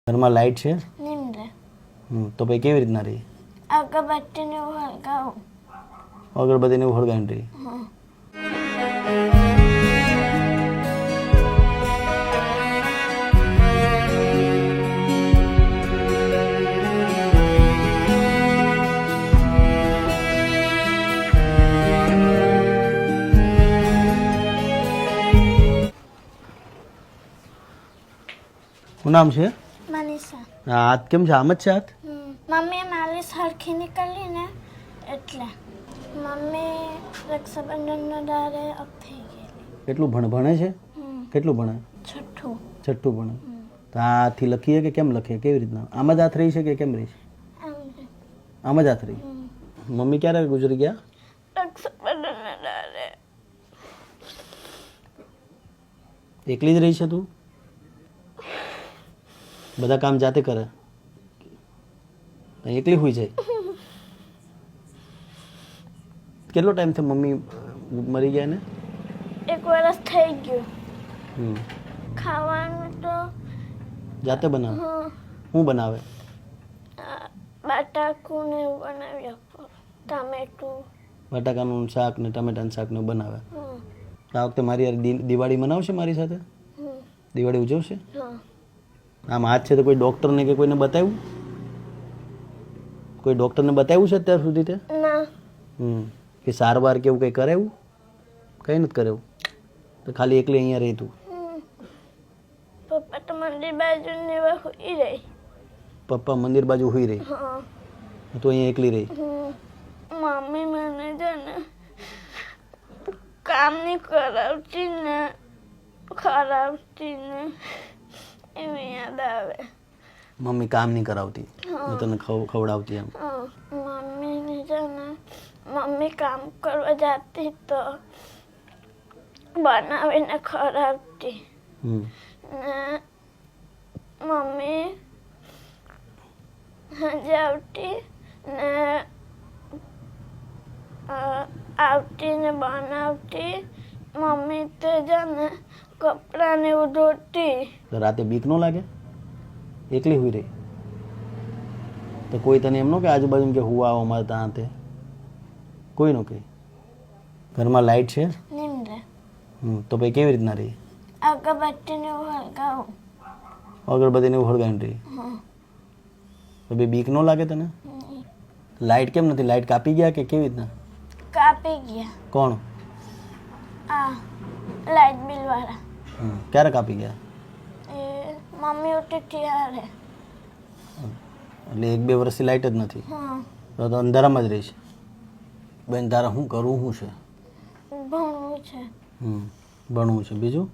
ઘરમાં લાઈટ છે? નિમ્ર તો ભાઈ કેવી રીતના રહી? અગરબત્તીને હળગાવું. અગરબત્તીને એવું હળગાવીને રહી? હા. શું નામ છે? મનીષા. હા, હાથ કેમ છે? આમ જ છે હાથ? મમ્મી મારી સરખી નીકળી ને એટલે મમ્મી રક્ષાબંધનના દાડે અપ થઈ ગયેલી. કેટલું ભણે છે? કેટલું ભણે? છઠ્ઠું ભણે. તો આથી લખીએ કે કેમ લખીએ? કેવી રીતના? આમ જ હાથ રહી છે કે કેમ રહી છે? આમ જ હાથ રહી. મમ્મી ક્યારે ગુજરી ગયા? રક્ષાબંધનના દાડે. એકલી જ રહી છે તું? બધા કામ જાતે કરે? એકલી હોઈ જાય? કેટલો ટાઈમ થી મમ્મી મરી ગયા ને? 1 વર્ષ થઈ ગયું. ખાવાનું તો જાતે બનાવે? શું બનાવે? બટાકું ને એવું બનાવી આપો. ટામેટું. બટાકાનું શાક ને ટમેટાનું શાક ને બનાવે. આ વખતે મારી યાર દિવાળી મનાવશે મારી સાથે? દિવાળી ઉજવશે? આમ હાથ છે તો કોઈ ડૉક્ટરને કે કોઈને બતાવ્યું? કોઈ ડૉક્ટરને બતાવ્યું છે અત્યાર સુધી તે? ના. કે સારવાર કે એવું કંઈ કરાવ્યું? કંઈ નથી કરાવ્યું? તો ખાલી એકલી અહીંયા રહી તું? પપ્પા તો મંદિર બાજુ ને એવા હોઈ રહી. પપ્પા મંદિર બાજુ હોઈ રહી? હા. તું અહીંયા એકલી રહી? મમ્મી મને છે ને કામ નહીં કરાવતી ને ખરાવતી ને એવી યાદ આવે. મમ્મી કામ નહીં કરાવતી ને તને ખવડાવતી એમ? મમ્મીને છે ને મમ્મી કામ કરવા જતી તો બનાવીને ખવડાવતી ને મમ્મી સાંજે આવતી ને આવતી ને બનાવતી. મમ્મી તે છે ને કપડાં ને એવું ધોતી. તો રાતે બીક ન લાગે? એકલી હોઈ રહી તો કોઈ તને એમ ન કે આજુબાજુ કે હું આવો અમારે ત્યાં તે? કોઈ નો કે? ઘરમાં લાઈટ છે? નિમ્ર તો ભાઈ કેવી રીતના રહી? અગરબત્તીને હળગાવું. અગરબત્તીને એવું હળગાવીને રહી? તો ભાઈ બીક ન લાગે તને? લાઈટ કેમ નથી? લાઈટ કાપી ગયા કે કેવી રીતના? કાપી ગયા. કોણ? આ લાઇટ બિલ વાળા. ક્યારે કાપી ગયા? એ મમ્મી ઉઠી ત્યારે. એટલે 1-2 વર્ષથી લાઈટ જ નથી? હા. તો અંધારામાં જ રહી છે? બેન તારા શું કરવું શું છે? ભણવું છે. ભણવું છે. બીજું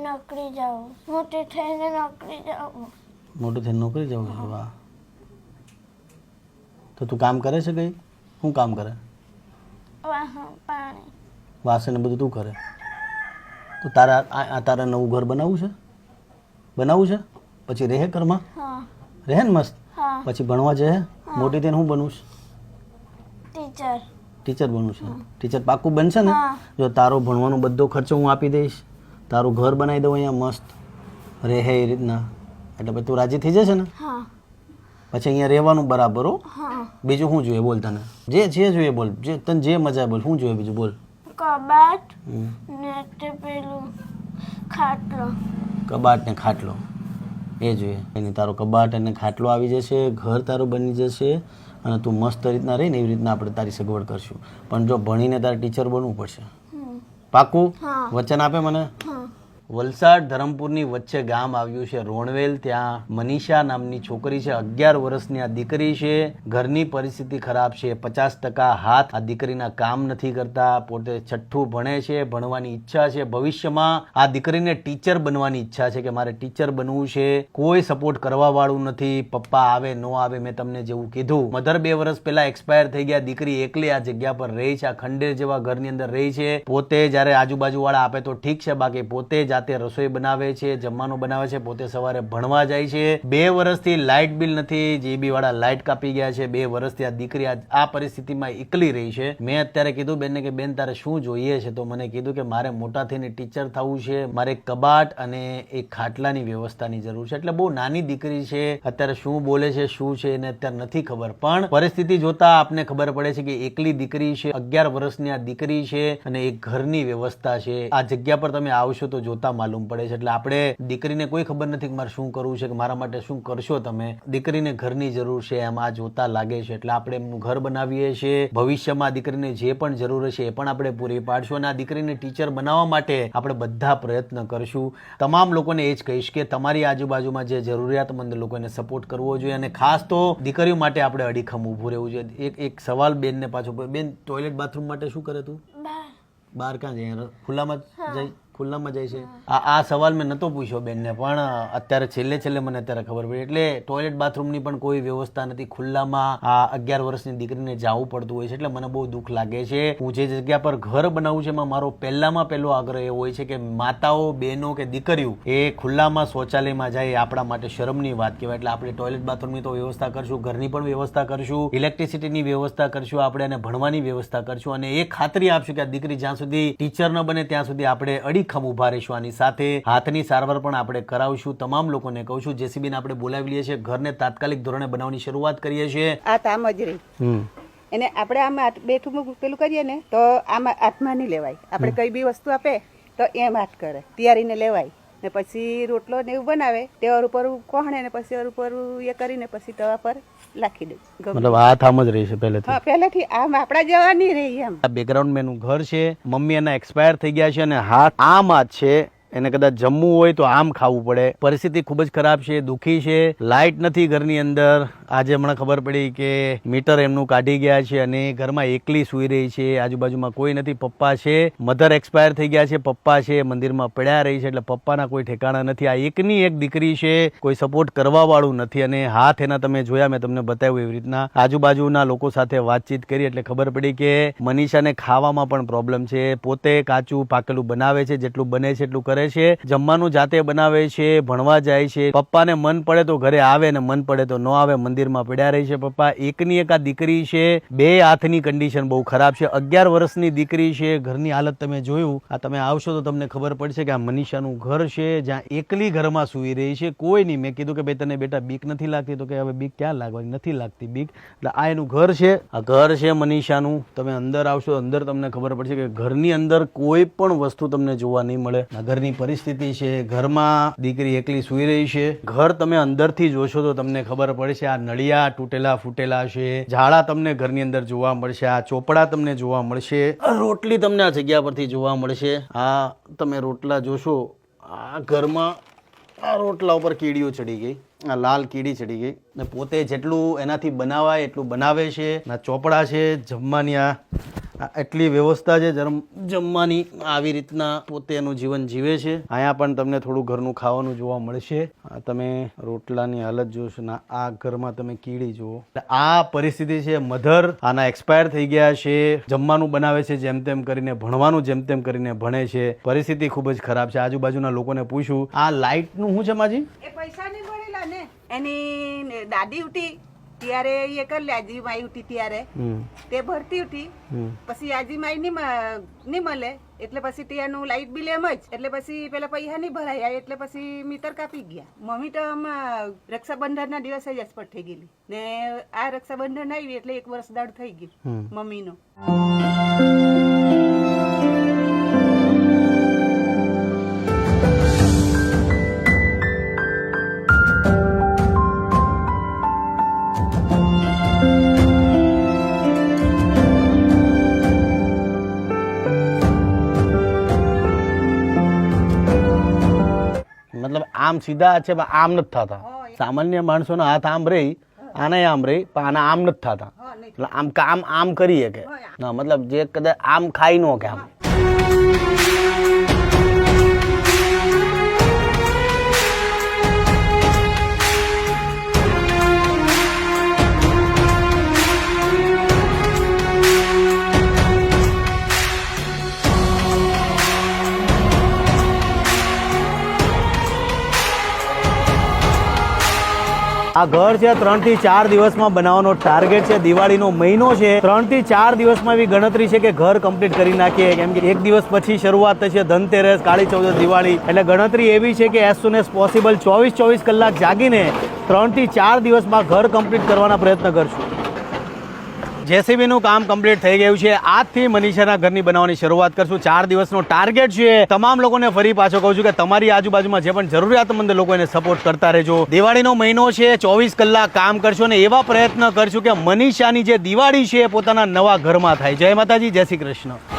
નોકરી જાઉં. મોટી થઈને નોકરી જાઉં. મોટું થઈને નોકરી જવું છે? વાહ. તો તું કામ કરે છે કઈ? શું કામ કરે? વાહણ પાણી. વાસણ ને બધું તું કરે? તો તારા નવું ઘર બનાવવું છે? બનાવવું છે? પછી રહે ઘરમાં? હા. રહે ને મસ્ત? હા. પછી ભણવા જશે? મોટી થઈને હું બનવું છે? ટીચર. ટીચર બનવું છે? ટીચર પાક્કું બનશે ને? જો તારો ભણવાનો બધો ખર્ચો હું આપી દઈશ, તારું ઘર બનાવી દઉં અહીંયા મસ્ત રહે એ રીતના, એટલે પછી તું રાજી થઈ જશે ને? હા. પછી અહીંયા રહેવાનું બરાબર હો? હા. બીજું શું જોઈએ બોલ તને? જે જોઈએ બોલ, જે તને જે મજા બોલ. શું જોઈએ બીજું બોલ? કબાટ ને તે પેલું ખાટલો. કબાટ ને ખાટલો એ જોઈએ. એની તારો કબાટ અને ખાટલો આવી જશે, ઘર તારું બની જશે અને તું મસ્ત રીતના રહીને એવી રીતના આપણે તારી સગવડ કરશું. પણ જો ભણીને તારે ટીચર બનવું પડશે. પાક્કું? વચન આપે મને? વલસાડ ધરમપુરની વચ્ચે ગામ આવ્યું છે રોણવેલ. ત્યાં મનીષા નામની છોકરી છે, 11 વર્ષની આ દીકરી છે. ઘરની પરિસ્થિતિ ખરાબ છે, 50% હાથ આ દીકરીના કામ નથી કરતા. પોતે છઠ્ઠું ભણે છે, ભણવાની ઈચ્છા છે. ભવિષ્યમાં આ દીકરીને ટીચર બનવાની ઈચ્છા છે કે મારે ટીચર બનવું છે. કોઈ સપોર્ટ કરવા વાળું નથી. પપ્પા આવે ન આવે, મેં તમને જેવું કીધું. મધર 2 વર્ષ પહેલા એક્સપાયર થઈ ગયા. દીકરી એકલી આ જગ્યા પર રહી છે, આ ખંડેર જેવા ઘરની અંદર રહી છે. પોતે જ્યારે આજુબાજુ વાળા આપે તો ઠીક છે, બાકી પોતે જ જાતે રસોઈ બનાવે છે, જમવાનું બનાવે છે, પોતે સવારે ભણવા જાય છે. 2 વર્ષથી લાઇટ બિલ નથી, જીબી વાળા લાઇટ કાપી ગયા છે. 2 વર્ષથી આ દીકરી આ પરિસ્થિતિમાં એકલી રહી છે. મેં અત્યારે કીધું બેનને કે બેન તારે શું જોઈએ છે, તો મને કીધું કે મારે મોટા થઈને ટીચર થવું છે, મારે એક કબાટ અને એક ખાટલાની વ્યવસ્થાની જરૂર છે. એટલે બહુ નાની દીકરી છે, અત્યારે શું બોલે છે શું છે એને અત્યારે નથી ખબર, પણ પરિસ્થિતિ જોતા આપને ખબર પડે છે કે એકલી દીકરી છે, 11 વર્ષની આ દીકરી છે અને એક ઘરની વ્યવસ્થા છે. આ જગ્યા પર તમે આવશો તો જોતા માલુમ પડે છે. એટલે આપણે દીકરીને કોઈ ખબર નથી કે મારે શું કરવું છે, કે મારા માટે શું કરશો તમે. દીકરીને ઘરની જરૂર છે એમ આ જોતા લાગે છે. એટલે આપણે એમનું ઘર બનાવીએ છીએ. ભવિષ્યમાં દીકરીને જે પણ જરૂર હશે એ પણ આપણે પૂરી પાડશું અને આ દીકરીને ટીચર બનાવવા માટે આપણે બધા પ્રયત્ન કરશું. તમામ લોકોને એ જ કહીશ કે તમારી આજુબાજુમાં જે જરૂરિયાતમંદ લોકોને સપોર્ટ કરવો જોઈએ અને ખાસ તો દીકરીઓ માટે આપણે અડીખમ ઊભું રહેવું જોઈએ. એક સવાલ બેનને પાછો, બેન ટોયલેટ બાથરૂમ માટે શું કરે તું? બહાર ક્યાં જાય? ખુલ્લામાં જાય? ખુલ્લામાં જાય છે? આ સવાલ મેં નહોતો પૂછ્યો બેનને, પણ અત્યારે છેલ્લે મને અત્યારે ખબર પડી. એટલે ટોયલેટ બાથરૂમની પણ કોઈ વ્યવસ્થા નથી. ખુલ્લામાં આ 11 વર્ષની દીકરીને જવું પડતું હોય છે. એટલે મને બહુ દુઃખ લાગે છે. હું જે જગ્યા પર ઘર બનાવું છે એમાં મારો પહેલો આગ્રહ એવો હોય છે કે માતાઓ, બહેનો કે દીકરીઓ એ ખુલ્લામાં શૌચાલયમાં જાય એ આપણા માટે શરમની વાત કહેવાય. એટલે આપણે ટોયલેટ બાથરૂમની તો વ્યવસ્થા કરશું, ઘરની પણ વ્યવસ્થા કરશું, ઇલેક્ટ્રિસિટીની વ્યવસ્થા કરશું, આપણે એને ભણવાની વ્યવસ્થા કરશું અને એ ખાતરી આપશું કે આ દીકરી જ્યાં સુધી ટીચર ન બને ત્યાં સુધી આપણે અડીખમ ઉભા રહીશું. આની સાથે હાથની સારવાર પણ આપણે કરાવશું. તમામ લોકોને કહું છું, જેસીબીને આપણે બોલાવી લઈએ છીએ, ઘરને તાત્કાલિક ધોરણે બનાવવાની શરૂઆત કરીએ છીએ. આ તામ જ રહી એને આપણે આમ બેઠું પેલું કરીએ ને તો આમાં હાથમાં નહીં લેવાય. આપણે કઈ બી વસ્તુ આપે તો એમ હાથ કરે, તૈયારીને લેવાય ને પછી રોટલો ને એવું બનાવે તેવા ઉપર કોહણે ને પછી ઉપર એ કરીને પછી તવા પર લાખી દે. મતલબ હાથ આમ જ રહી છે પહેલેથી? હા, પહેલેથી આમ આપણા જેવા નહીં રહી એમ. આ બેકગ્રાઉન્ડ મેનું ઘર છે. મમ્મી એના એક્સપાયર થઈ ગયા છે અને હાથ આમ જ છે. એને કદાચ જમવું હોય તો આમ ખાવું પડે. પરિસ્થિતિ ખૂબ જ ખરાબ છે, દુઃખી છે. લાઇટ નથી ઘરની અંદર. આજે હમણાં ખબર પડી કે મીટર એમનું કાઢી ગયા છે અને ઘરમાં એકલી સૂઈ રહી છે. આજુબાજુમાં કોઈ નથી. પપ્પા છે, મધર એક્સપાયર થઈ ગયા છે, પપ્પા છે મંદિરમાં પડ્યા રહી છે. એટલે પપ્પાના કોઈ ઠેકાણા નથી. આ એકની એક દીકરી છે, કોઈ સપોર્ટ કરવા વાળું નથી. અને હાથ એના તમે જોયા, મેં તમને બતાવ્યું એવી રીતના. આજુબાજુના લોકો સાથે વાતચીત કરી એટલે ખબર પડી કે મનીષાને ખાવામાં પણ પ્રોબ્લેમ છે. પોતે કાચું પાકેલું બનાવે છે, જેટલું બને છે એટલું કરે છે. જમવાનું જાતે બનાવે છે, ભણવા જાય છે. પપ્પાને મન પડે તો ઘરે આવે ને મન પડે તો ન આવે, મંદિરમાં પડ્યા રહી છે પપ્પા. એકની એક આ દીકરી છે. 2 હાથની કન્ડિશન બહુ ખરાબ છે. 11 વર્ષની દીકરી છે. ઘરની હાલત તમે જોયું. આ તમે આવશો તો તમને ખબર પડશે કે આ મનીષાનું ઘર છે, જ્યાં એકલી ઘરમાં સૂઈ રહી છે. કોઈ નહીં. મેં કીધું કે ભાઈ તને બેટા બીક નથી લાગતી? તો કે હવે બીક ક્યાં લાગવાની, નથી લાગતી બીક. એટલે આ એનું ઘર છે. આ ઘર છે મનીષાનું. તમે અંદર આવશો, અંદર તમને ખબર પડશે કે ઘરની અંદર કોઈ પણ વસ્તુ તમને જોવા નહીં મળે. આ ઘરની પરિસ્થિતિ છે. ઘરમાં દીકરી એકલી સૂઈ રહી છે. ઘર તમે અંદરથી જોશો તો તમને ખબર પડશે. આ નળિયા તૂટેલા ફૂટેલા છે. ઝાડા તમને ઘરની અંદર જોવા મળશે. આ ચોપડા તમને જોવા મળશે. રોટલી તમને આ જગ્યા પરથી જોવા મળશે. આ તમે રોટલા જોશો, આ ઘરમાં આ રોટલા ઉપર કીડીઓ ચડી ગઈ. આ લાલ કીડી ચડી ગઈ ને પોતે જેટલું એનાથી બનાવાય એટલું બનાવે છે. આ ચોપડા છે, જમવાની આ એટલી વ્યવસ્થા છે જમવાની. આવી રીતના પોતે એનું જીવન જીવે છે. અહીંયા પણ તમને થોડું ઘરનું ખાવાનું જોવા મળશે. તમે રોટલાની હાલત જોશો ને આ ઘરમાં તમે કીડી જુઓ. આ પરિસ્થિતિ છે. મધર આના એક્સપાયર થઈ ગયા છે. જમવાનું બનાવે છે જેમ તેમ કરીને, ભણવાનું જેમ તેમ કરીને ભણે છે. પરિસ્થિતિ ખૂબ જ ખરાબ છે. આજુબાજુના લોકોને પૂછ્યું, આ લાઇટનું શું છે માજી? એ પૈસા નહીં મળેલા ને એની દાદી ઉઠી ત્યારે એ કરી લે. આજી માઈ ઉઠી ત્યારે તે ભરતી ઉઠી. પછી આજી માઈ નહીં મળે એટલે પછી ત્યાંનું લાઇટ બિલ એમ જ. એટલે પછી પેલા પૈસા નહીં ભરાયા એટલે પછી મીટર કાપી ગયા. મમ્મી તો રક્ષાબંધન ના દિવસે જ એક્સપર્ટ થઈ ગયેલી ને આ રક્ષાબંધન આવી એટલે 1 વર્ષ દાડ થઈ ગયું મમ્મીનો. મતલબ આમ સીધા છે, આમ નથી થતા. સામાન્ય માણસોના હાથ આમ રહી, આને આમ રહી, પણ આના આમ નથી થતા. એટલે આમ કામ આમ કરીએ કે ના, મતલબ જે કદાચ આમ ખાઈ નો કે આમ. આ ઘર છે 3 થી 4 દિવસમાં બનાવવાનો ટાર્ગેટ છે. દિવાળીનો મહિનો છે, 3 થી 4 દિવસમાં એવી ગણતરી છે કે ઘર કમ્પ્લીટ કરી નાખીએ. કેમ કે 1 દિવસ પછી શરૂઆત થશે ધનતેરસ, કાળી ચૌદસ, દિવાળી. એટલે ગણતરી એવી છે કે એઝ સુન એઝ પોસિબલ 24 કલાક જાગીને 3 થી 4 દિવસમાં ઘર કમ્પ્લીટ કરવાના પ્રયત્ન કરશું. જેસીબીનું કામ કમ્પ્લીટ થઈ ગયું છે. આજથી મનીષાના ઘરની બનાવવાની શરૂઆત કરશું. 4 દિવસનો ટાર્ગેટ છે. તમામ લોકોને ફરી પાછો કહું છું કે તમારી આજુબાજુમાં જે પણ જરૂરિયાતમંદ લોકો એને સપોર્ટ કરતા રહેજો. દિવાળીનો મહિનો છે, 24 કલાક કામ કરશો અને એવા પ્રયત્ન કરશું કે મનીષાની જે દિવાળી છે એ પોતાના નવા ઘરમાં થાય. જય માતાજી, જય શ્રી કૃષ્ણ.